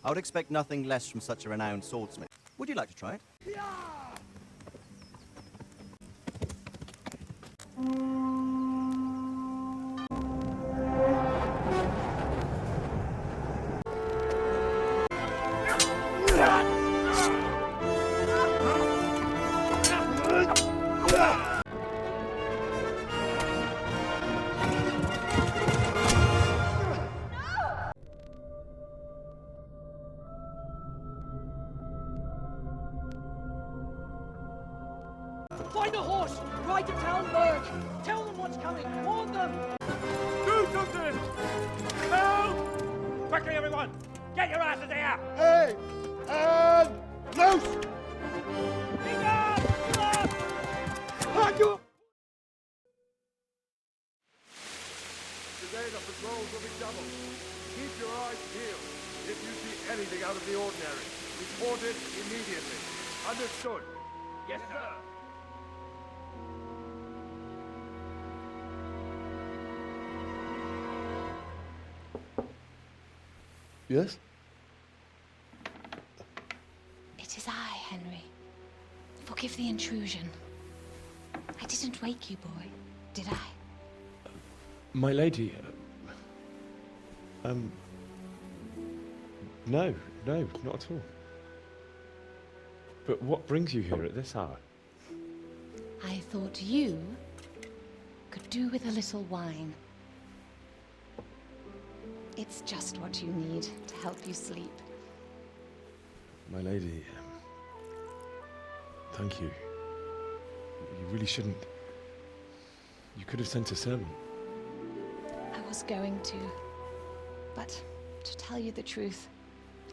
I would expect nothing less from such a renowned swordsmith. Would you like to try it? Find a horse! Ride to Telmberg! Tell them what's coming! Warn them! Do something! Help! Quickly, everyone! Get your asses here! Hey! And loose! Today the patrols will be doubled. Keep your eyes peeled. If you see anything out of the ordinary, report it immediately. Understood? Yes, sir. Yes? It is I, Henry. Forgive the intrusion. I didn't wake you, boy, did I? My lady, no, not at all. But what brings you here at this hour? I thought you could do with a little wine. It's just what you need to help you sleep. My lady, thank you. You really shouldn't. You could have sent a servant. I was going to, but to tell you the truth,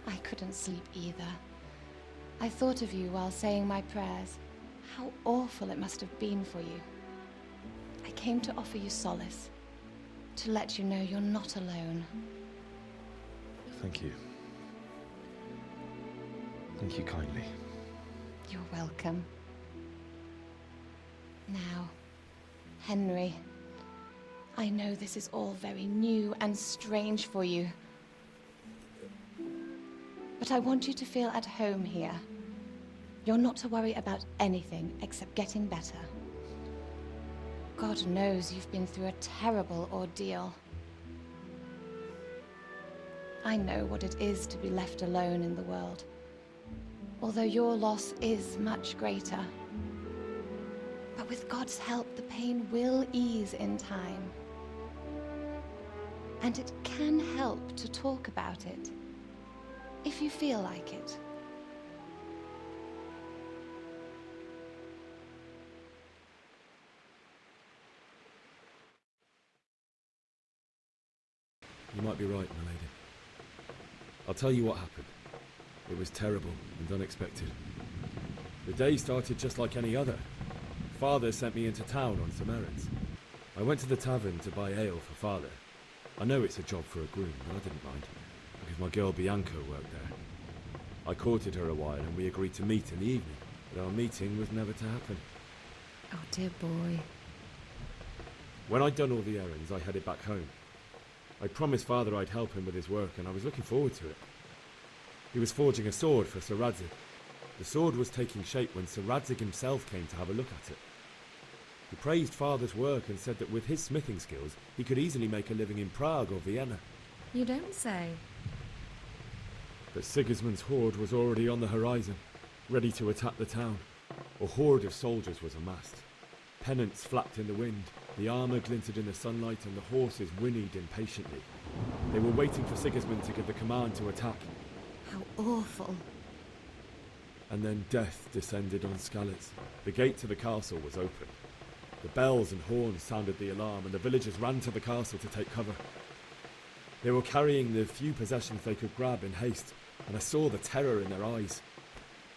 I couldn't sleep either. I thought of you while saying my prayers. How awful it must have been for you. I came to offer you solace, to let you know you're not alone. Thank you. Thank you kindly. You're welcome. Now, Henry, I know this is all very new and strange for you. But I want you to feel at home here. You're not to worry about anything except getting better. God knows you've been through a terrible ordeal. I know what it is to be left alone in the world, although your loss is much greater. But with God's help, the pain will ease in time. And it can help to talk about it, if you feel like it. You might be right, my lady. I'll tell you what happened. It was terrible and unexpected. The day started just like any other. Father sent me into town on some errands. I went to the tavern to buy ale for Father. I know it's a job for a groom, but I didn't mind, because my girl Bianca worked there. I courted her a while and we agreed to meet in the evening, but our meeting was never to happen. Oh, dear boy. When I'd done all the errands, I headed back home. I promised Father I'd help him with his work, and I was looking forward to it. He was forging a sword for Sir Radzig. The sword was taking shape when Sir Radzig himself came to have a look at it. He praised Father's work and said that with his smithing skills, he could easily make a living in Prague or Vienna. You don't say. But Sigismund's horde was already on the horizon, ready to attack the town. A horde of soldiers was amassed. Pennants flapped in the wind, the armour glinted in the sunlight, and the horses whinnied impatiently. They were waiting for Sigismund to give the command to attack. How awful. And then death descended on Skalitz. The gate to the castle was open. The bells and horns sounded the alarm, and the villagers ran to the castle to take cover. They were carrying the few possessions they could grab in haste, and I saw the terror in their eyes.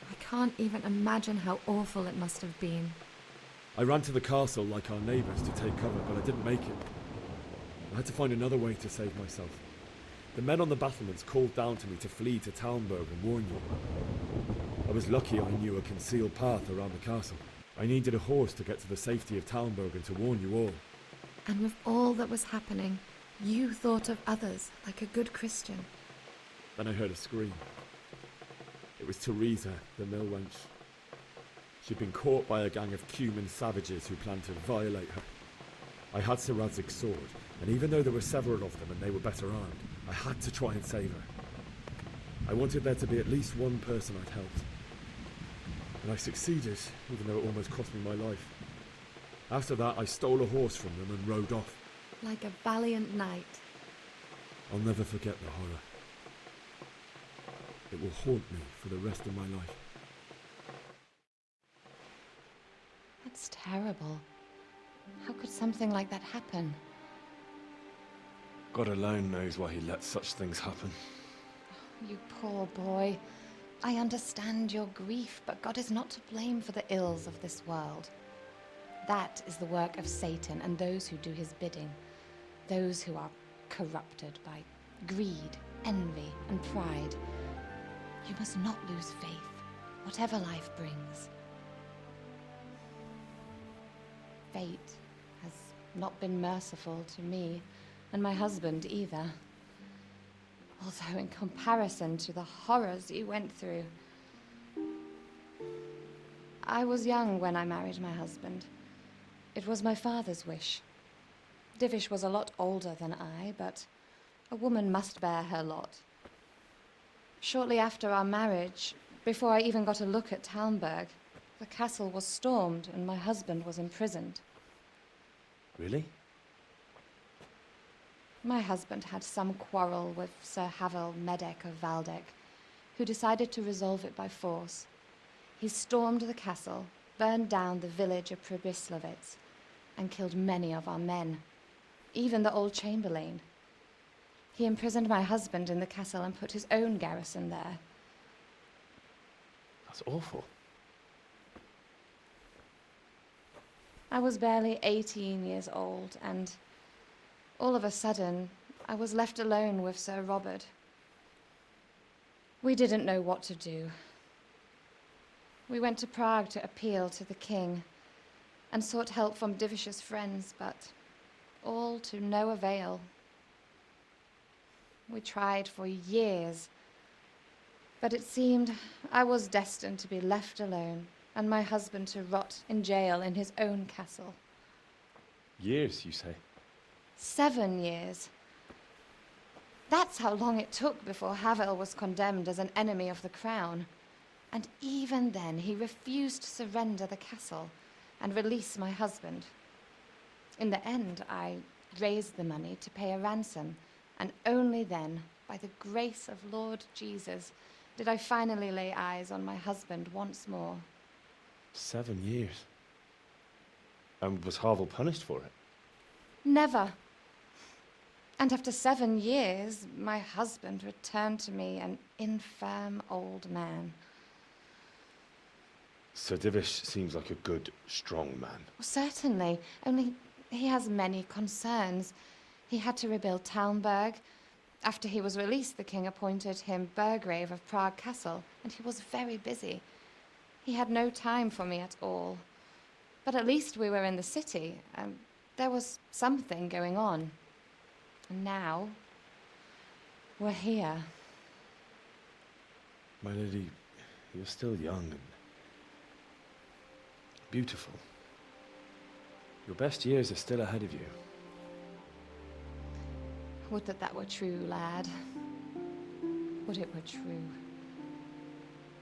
I can't even imagine how awful it must have been. I ran to the castle like our neighbours to take cover, but I didn't make it. I had to find another way to save myself. The men on the battlements called down to me to flee to Telmberg and warn you. I was lucky I knew a concealed path around the castle. I needed a horse to get to the safety of Telmberg and to warn you all. And with all that was happening, you thought of others like a good Christian. Then I heard a scream. It was Teresa, the mill wench. She'd been caught by a gang of Cuman savages who planned to violate her. I had Sir Radzig's sword, and even though there were several of them and they were better armed, I had to try and save her. I wanted there to be at least one person I'd helped. And I succeeded, even though it almost cost me my life. After that, I stole a horse from them and rode off. Like a valiant knight. I'll never forget the horror. It will haunt me for the rest of my life. That's terrible. How could something like that happen? God alone knows why he lets such things happen. You poor boy. I understand your grief, but God is not to blame for the ills of this world. That is the work of Satan and those who do his bidding. Those who are corrupted by greed, envy, and pride. You must not lose faith, whatever life brings. Fate has not been merciful to me, and my husband either. Although in comparison to the horrors you went through. I was young when I married my husband. It was my father's wish. Divish was a lot older than I, but a woman must bear her lot. Shortly after our marriage, before I even got a look at Telmberg, the castle was stormed and my husband was imprisoned. Really? My husband had some quarrel with Sir Havel Medek of Valdek, who decided to resolve it by force. He stormed the castle, burned down the village of Pribyslavitz, and killed many of our men, even the old chamberlain. He imprisoned my husband in the castle and put his own garrison there. That's awful. I was barely 18 years old, and all of a sudden, I was left alone with Sir Robert. We didn't know what to do. We went to Prague to appeal to the king and sought help from Divish's friends, but all to no avail. We tried for years, but it seemed I was destined to be left alone and my husband to rot in jail in his own castle. Years, you say? 7 years. That's how long it took before Havel was condemned as an enemy of the crown. And even then, he refused to surrender the castle and release my husband. In the end, I raised the money to pay a ransom, and only then, by the grace of Lord Jesus, did I finally lay eyes on my husband once more. 7 years? And was Havel punished for it? Never. And after 7 years, my husband returned to me an infirm old man. Sir Divish seems like a good, strong man. Certainly, only he has many concerns. He had to rebuild Telmberg. After he was released, the king appointed him Burgrave of Prague Castle, and he was very busy. He had no time for me at all. But at least we were in the city, and there was something going on. And now, we're here. My lady, you're still young and beautiful. Your best years are still ahead of you. Would that that were true, lad. Would it were true.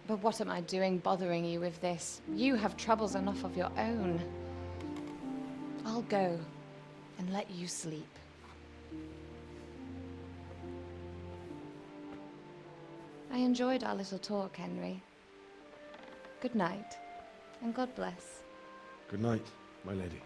But what am I doing bothering you with this? You have troubles enough of your own. I'll go and let you sleep. I enjoyed our little talk, Henry. Good night, and God bless. Good night, my lady.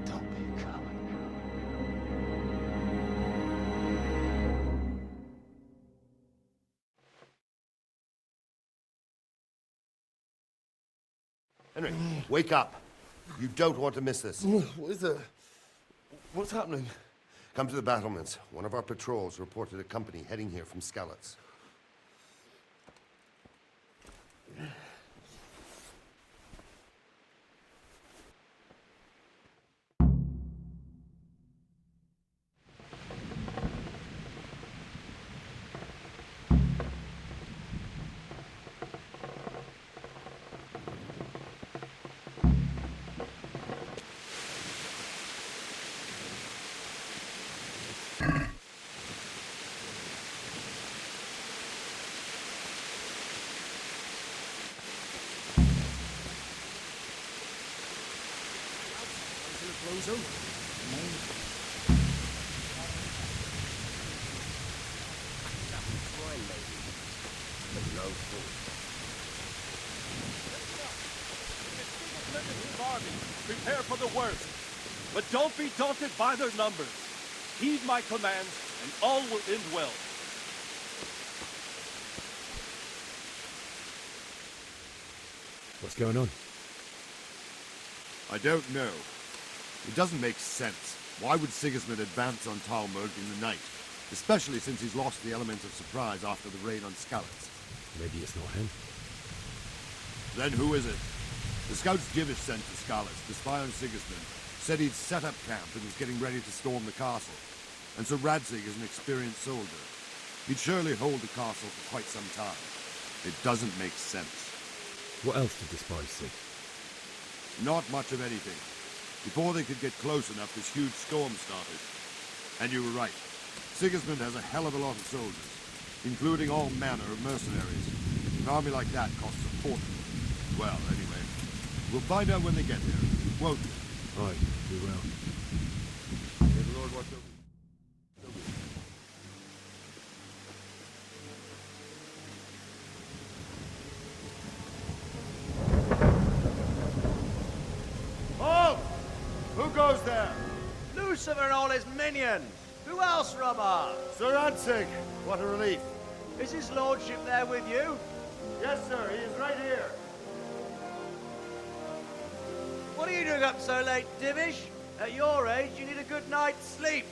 Don't be a coward. Henry, wake up. You don't want to miss this. What is it? What's happening? Come to the battlements. One of our patrols reported a company heading here from Skalitz. Prepare for the worst. But don't be daunted by their numbers. Heed my commands, and all will end well. What's going on? I don't know. It doesn't make sense. Why would Sigismund advance on Telmberg in the night? Especially since he's lost the element of surprise after the raid on Skalitz. Maybe it's not him. Then who is it? The scouts Divish sent to Skalitz to spy on Sigismund said he'd set up camp and was getting ready to storm the castle. And so Radzig is an experienced soldier. He'd surely hold the castle for quite some time. It doesn't make sense. What else did the spies see? Not much of anything. Before they could get close enough, this huge storm started. And you were right. Sigismund has a hell of a lot of soldiers, including all manner of mercenaries. An army like that costs a fortune. Well, anyway, we'll find out when they get there, won't we? Aye, we will. May the Lord watch over you. Oh! Who goes there? Lucifer and all his minions! Who else, Robert? Sir Radzig! What a relief. Is his lordship there with you? Yes, sir, he is right here. What are you doing up so late, Divish? At your age, you need a good night's sleep.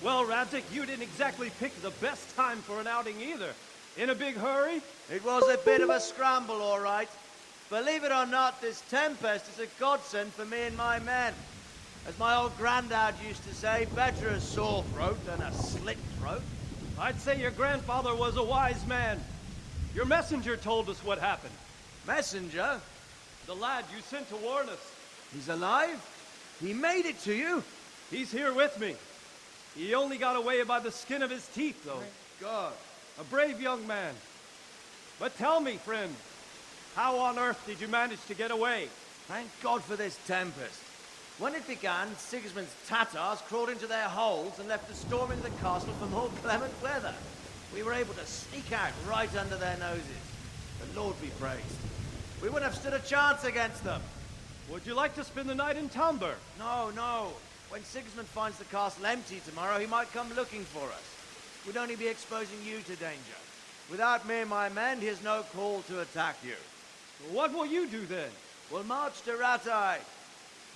Well, Radzig, you didn't exactly pick the best time for an outing either. In a big hurry? It was a bit of a scramble, all right. Believe it or not, this tempest is a godsend for me and my men. As my old granddad used to say, better a sore throat than a slit throat. I'd say your grandfather was a wise man. Your messenger told us what happened. Messenger? The lad you sent to warn us. He's alive? He made it to you? He's here with me. He only got away by the skin of his teeth, though. God. A brave young man. But tell me, friend, how on earth did you manage to get away? Thank God for this tempest. When it began, Sigismund's Tatars crawled into their holes and left us storming the castle for more clement weather. We were able to sneak out right under their noses. The Lord be praised. We wouldn't have stood a chance against them. Would you like to spend the night in Telmberg? No, no. When Sigismund finds the castle empty tomorrow, he might come looking for us. We'd only be exposing you to danger. Without me and my men, he has no call to attack you. What will you do then? We'll march to Ratai.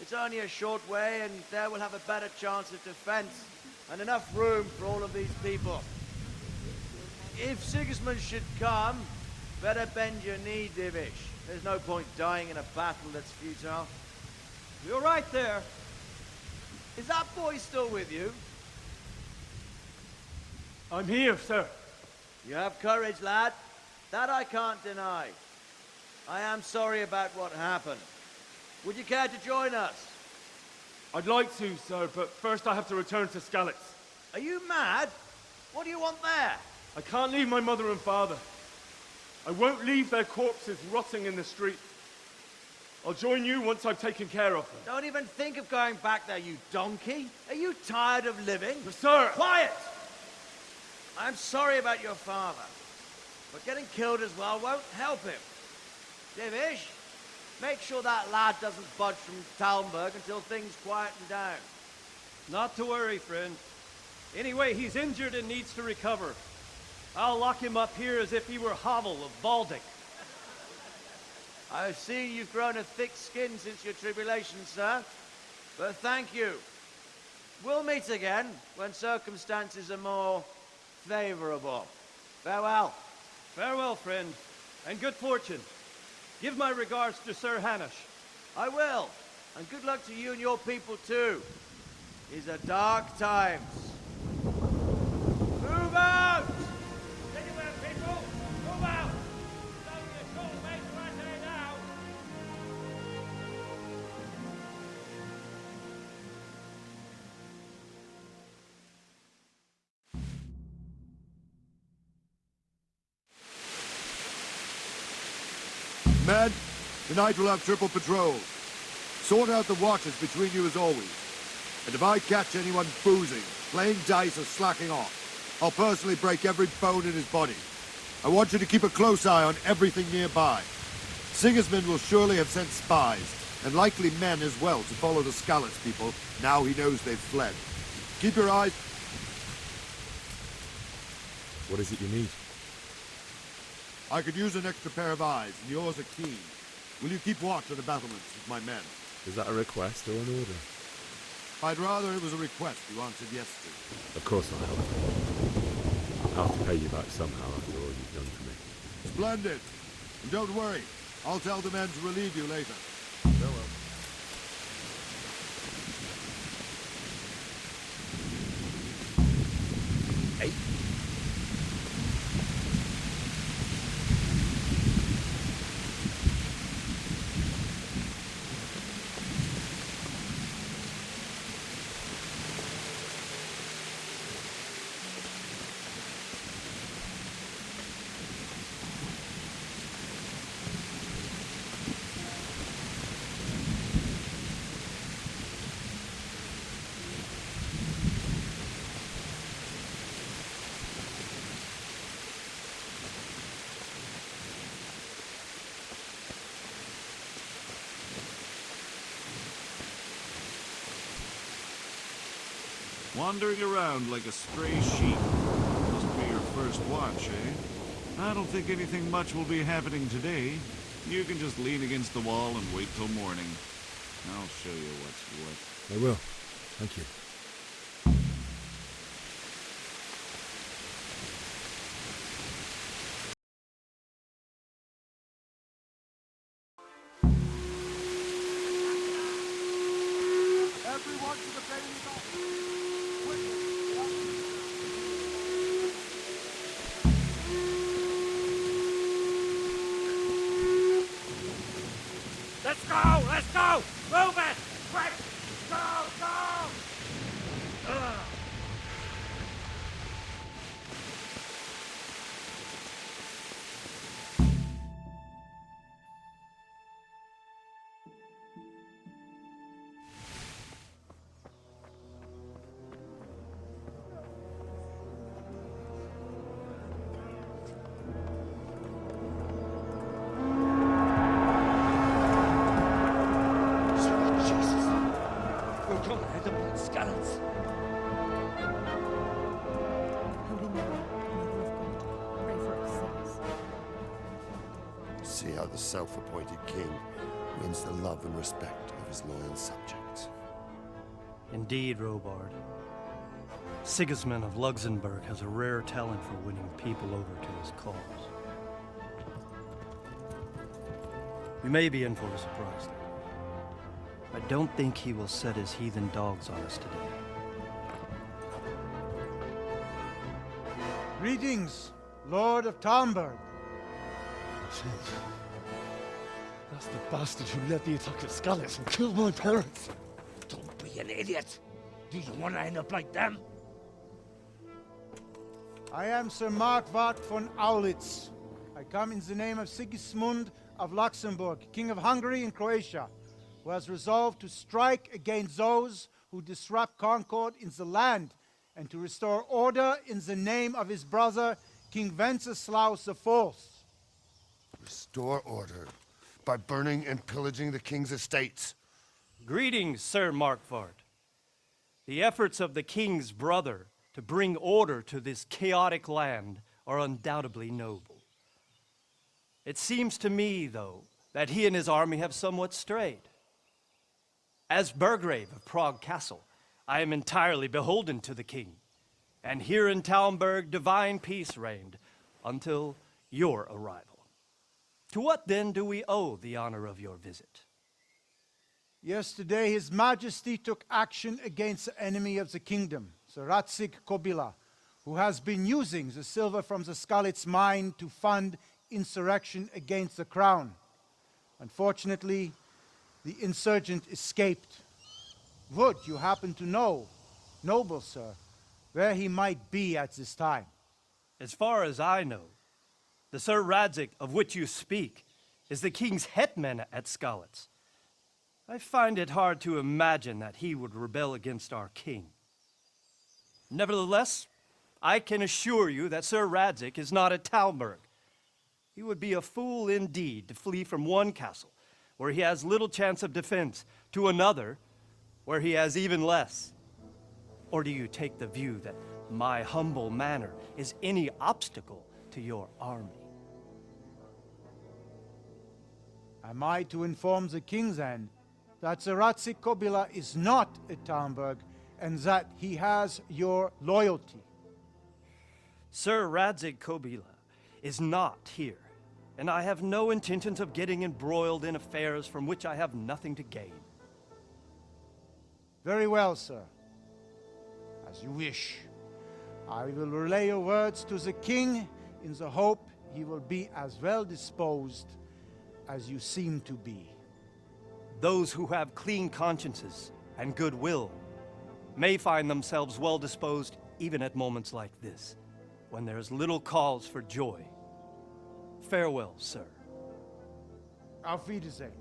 It's only a short way, and there we'll have a better chance of defense and enough room for all of these people. If Sigismund should come, better bend your knee, Divish. There's no point dying in a battle that's futile. You're right there. Is that boy still with you? I'm here, sir. You have courage, lad. That I can't deny. I am sorry about what happened. Would you care to join us? I'd like to, sir, but first I have to return to Skalitz. Are you mad? What do you want there? I can't leave my mother and father. I won't leave their corpses rotting in the street. I'll join you once I've taken care of them. Don't even think of going back there, you donkey. Are you tired of living? But sir! Quiet! I'm sorry about your father, but getting killed as well won't help him. Divish, Make sure that lad doesn't budge from Telmberg until things quieten down. Not to worry, friend. Anyway, he's injured and needs to recover. I'll lock him up here as if he were Hovel of Baldic. I see you've grown a thick skin since your tribulation, sir. But thank you. We'll meet again when circumstances are more favorable. Farewell. Farewell, friend, and good fortune. Give my regards to Sir Hanush. I will. And good luck to you and your people, too. These are dark times. Move out! Anywhere, people! Move out! It's only a short way to Rattay now! Men, tonight we'll have triple patrols. Sort out the watches between you as always. And if I catch anyone boozing, playing dice or slacking off, I'll personally break every bone in his body. I want you to keep a close eye on everything nearby. Sigismund will surely have sent spies, and likely men as well, to follow the Skalitz people, now he knows they've fled. Keep your eyes... What is it you need? I could use an extra pair of eyes, and yours are keen. Will you keep watch of the battlements with my men? Is that a request or an order? I'd rather it was a request you answered yes to. Of course I'll help. I'll have to pay you back somehow after all you've done for me. Splendid. And don't worry, I'll tell the men to relieve you later. Farewell. Hey. Wandering around like a stray sheep. Must be your first watch, eh? I don't think anything much will be happening today. You can just lean against the wall and wait till morning. I'll show you what's what. I will. Thank you. Everyone to the bailey's office. Let's go! Let's go! Move it! Quick! Go! Go! Ugh. See how the self-appointed king wins the love and respect of his loyal subjects. Indeed, Robard. Sigismund of Luxembourg has a rare talent for winning people over to his cause. We may be in for a surprise, though. I don't think he will set his heathen dogs on us today. Greetings, Lord of Telmberg. That's the bastard who led the attack at Skalitz and killed my parents. Don't be an idiot. Do you want to end up like them? I am Sir Markvart von Aulitz. I come in the name of Sigismund of Luxembourg, King of Hungary and Croatia, who has resolved to strike against those who disrupt concord in the land and to restore order in the name of his brother, King Wenceslaus IV. Restore order. by burning and pillaging the king's estates. Greetings, Sir Markvart. The efforts of the king's brother to bring order to this chaotic land are undoubtedly noble. It seems to me, though, that he and his army have somewhat strayed. As Burgrave of Prague Castle, I am entirely beholden to the king, and here in Telmberg divine peace reigned until your arrival. To what then do we owe the honor of your visit? Yesterday, His Majesty took action against the enemy of the kingdom, the Radzig Kobila, who has been using the silver from the Skalitz mine to fund insurrection against the crown. Unfortunately, the insurgent escaped. Would you happen to know, noble sir, where he might be at this time? As far as I know, the Sir Radzig of which you speak is the king's hetman at Skalitz. I find it hard to imagine that he would rebel against our king. Nevertheless, I can assure you that Sir Radzig is not at Telmberg. He would be a fool indeed to flee from one castle, where he has little chance of defense, to another, where he has even less. Or do you take the view that my humble manner is any obstacle to your army? Am I to inform the king then that Sir Radzig Kobila is not at Telmberg and that he has your loyalty? Sir Radzig Kobila is not here, and I have no intentions of getting embroiled in affairs from which I have nothing to gain. Very well, sir. As you wish. I will relay your words to the king in the hope he will be as well disposed as you seem to be. Those who have clean consciences and goodwill may find themselves well disposed even at moments like this, when there is little cause for joy. Farewell, sir. Auf Wiedersehen.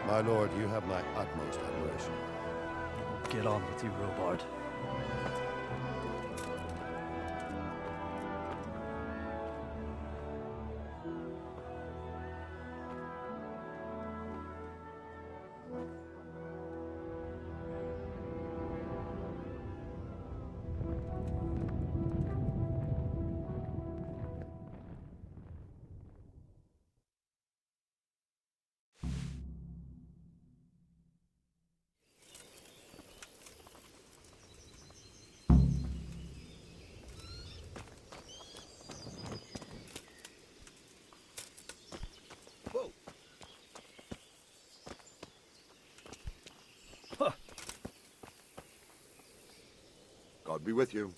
My lord, you have my utmost admiration. Get on with you, Robard. God be with you.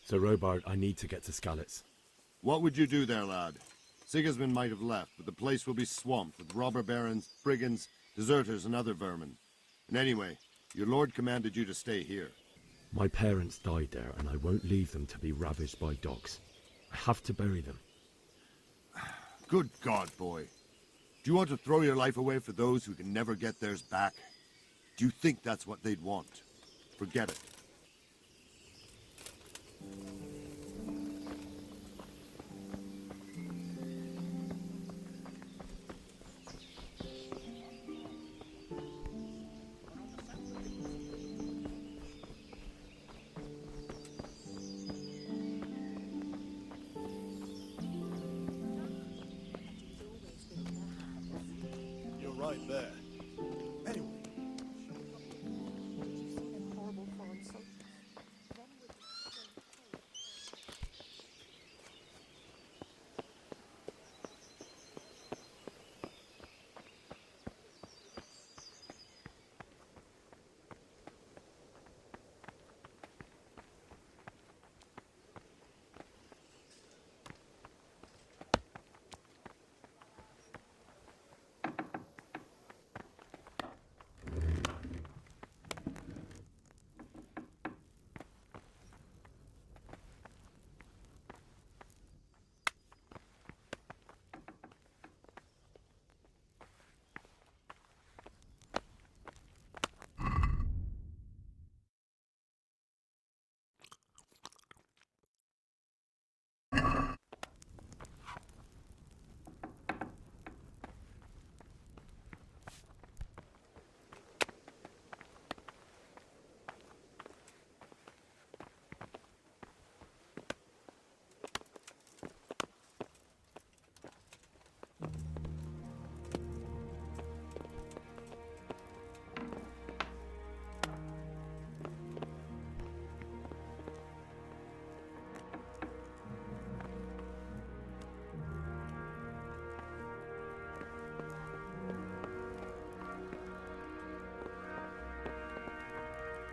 Sir Robard, I need to get to Skalitz. What would you do there, lad? Sigismund might have left, but the place will be swamped with robber barons, brigands, deserters, and other vermin. And anyway, your lord commanded you to stay here. My parents died there, and I won't leave them to be ravaged by dogs. I have to bury them. Good God, boy. Do you want to throw your life away for those who can never get theirs back? Do you think that's what they'd want? Forget it. You're right there. Anyway.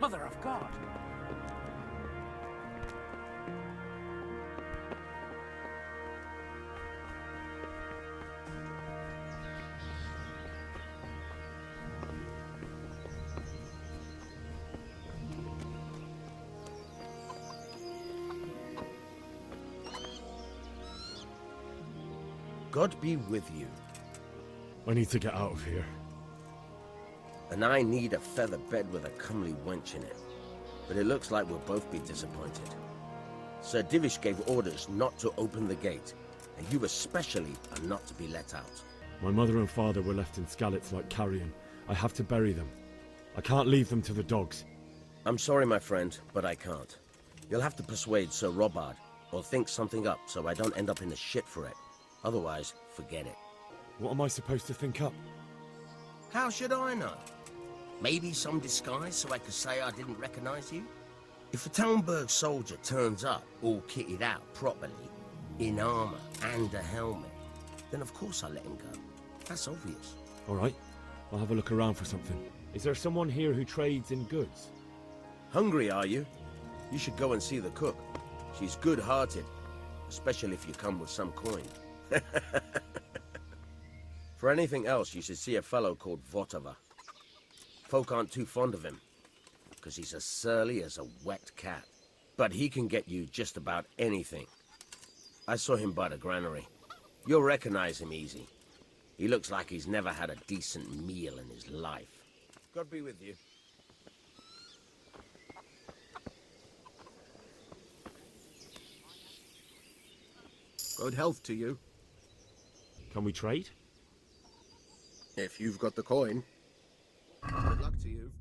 Mother of God! God be with you. I need to get out of here. And I need a feather bed with a comely wench in it. But it looks like we'll both be disappointed. Sir Divish gave orders not to open the gate, and you especially are not to be let out. My mother and father were left in Skalitz like carrion. I have to bury them. I can't leave them to the dogs. I'm sorry, my friend, but I can't. You'll have to persuade Sir Robard, or think something up so I don't end up in the shit for it. Otherwise, forget it. What am I supposed to think up? How should I know? Maybe some disguise so I could say I didn't recognize you? If a Telmberg soldier turns up, all kitted out properly, in armor and a helmet, then of course I let him go. That's obvious. All right, I'll have a look around for something. Is there someone here who trades in goods? Hungry, are you? You should go and see the cook. She's good-hearted, especially if you come with some coin. For anything else, you should see a fellow called Votava. Folk aren't too fond of him, because he's as surly as a wet cat. But he can get you just about anything. I saw him by the granary. You'll recognize him easy. He looks like he's never had a decent meal in his life. God be with you. Good health to you. Can we trade? If you've got the coin. Good luck to you.